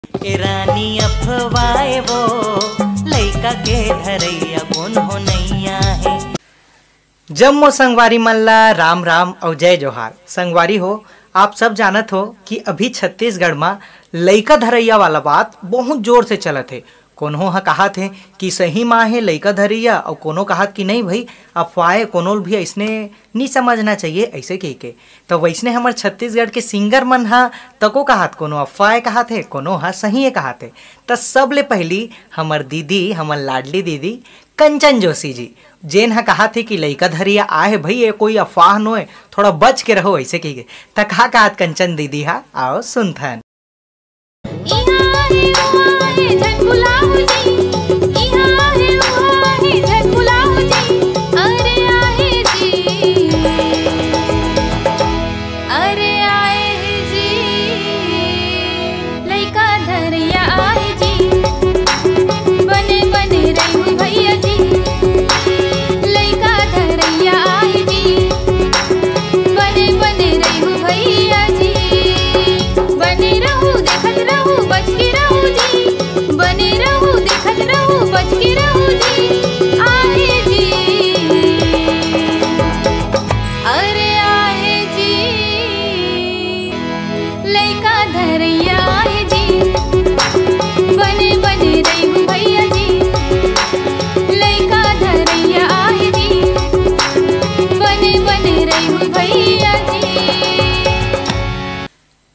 ए रानी अफवाए वो लइका के धरैया कौन हो नैया है। जम्मो संगवारी मल्ला राम राम और जय जोहार। संगवारी हो, आप सब जानत हो कि अभी छत्तीसगढ़ में लइका धरैया वाला बात बहुत जोर से चलत है। कोनो हा कहा थे कि सही माँ है लइका धरैया और कोनो कहा कि नहीं भाई अफवाह कोनो भी ऐसने नहीं समझना चाहिए ऐसे कह के। तो वैसने हमार छत्तीसगढ़ के सिंगर मन हा तको कहात कोनो अफवाह कहा थे कोनो हा सही कहा थे। तो सबले पहली हमार दीदी, हमार लाडली दीदी कंचन जोशी जी जेन हा कहा थे कि लइका धरैया आए भाई ये कोई अफवाह नो है, थोड़ा बच के रहो ऐसे कह के। तो कहा कहत कंचन दीदी हा आओ सुनथन।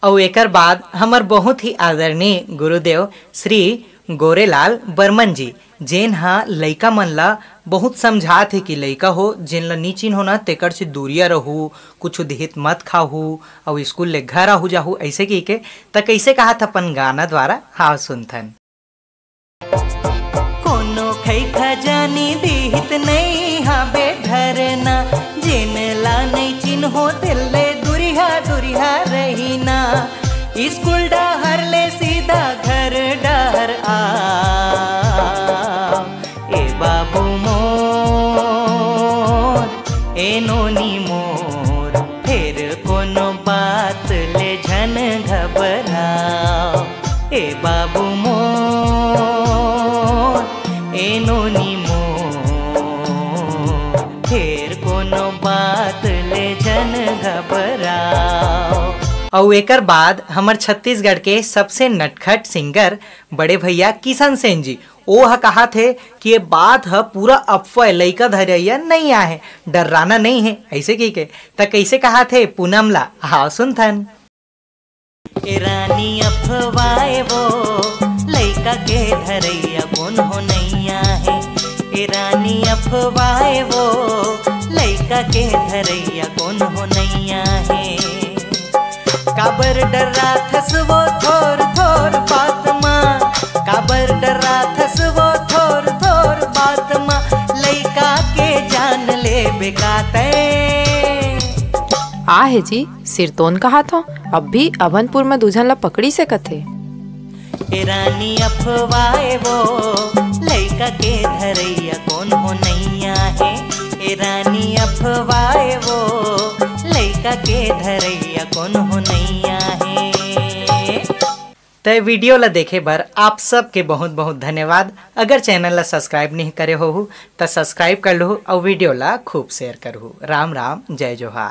और एकर बाद हमार बहुत ही आदरणीय गुरुदेव श्री गोरेलाल बर्मन जी जेन हा लइका मन ला बहुत समझात है कि लइका हो जेन ला नी चिन्ह होना तेकर से दूरिया रहू, कुछ देहित मत खाहू और स्कूल ले घर आहू जाहू ऐसे की के। त कैसे कहा था अपन गाना द्वारा हाँ सुनथन। कोनो खै खजानी देहित नहीं हाबे धरना जेन ला नहीं चिन्ह हो दिल्ले दुरिहा दुरिहा रहीना। स्कूल डहर ले सीधा घर डहर आ ए बाबू मोर ए नोनी मोर फिर कोनो बात ले झन घबराओ। ए बाबू मोर ए नोनी मोर फिर कोनो बात ले झन घबराओ। और एकर बाद हमार छत्तीसगढ़ के सबसे नटखट सिंगर बड़े भैया किशन सेन जी वो हा कहा थे कि ये बात है पूरा अफवाह लइका धरैया नहीं आए, डराना नहीं है ऐसे की के। त कैसे कहा थे पूनम ला हाँ सुनथन। ए रानी अफवाह वो लइका के धरैया कौन हो नैया है। ए रानी अफवाह वो लइका के धरैया कौन हो नैया है। काबर डरा थस वो थोर थोर बात माँ, काबर डरा थस वो थोर थोर बात माँ लइका के जान ले बेकाते। आहे जी सिरतोन कहा था अब भी अभनपुर में दूजन ला पकड़ी से कथे। ए रानी अफवाह वो लइका के धरैया कौन हो नैया है। ए रानी अफवाह वो लइका के धरैया कौन हो नैया है। तो वीडियो ला देखे बर आप सब के बहुत बहुत धन्यवाद। अगर चैनल ला सब्सक्राइब नहीं करे हो तो सब्सक्राइब कर लो और वीडियो ला खूब शेयर करो। राम राम जय जोहार।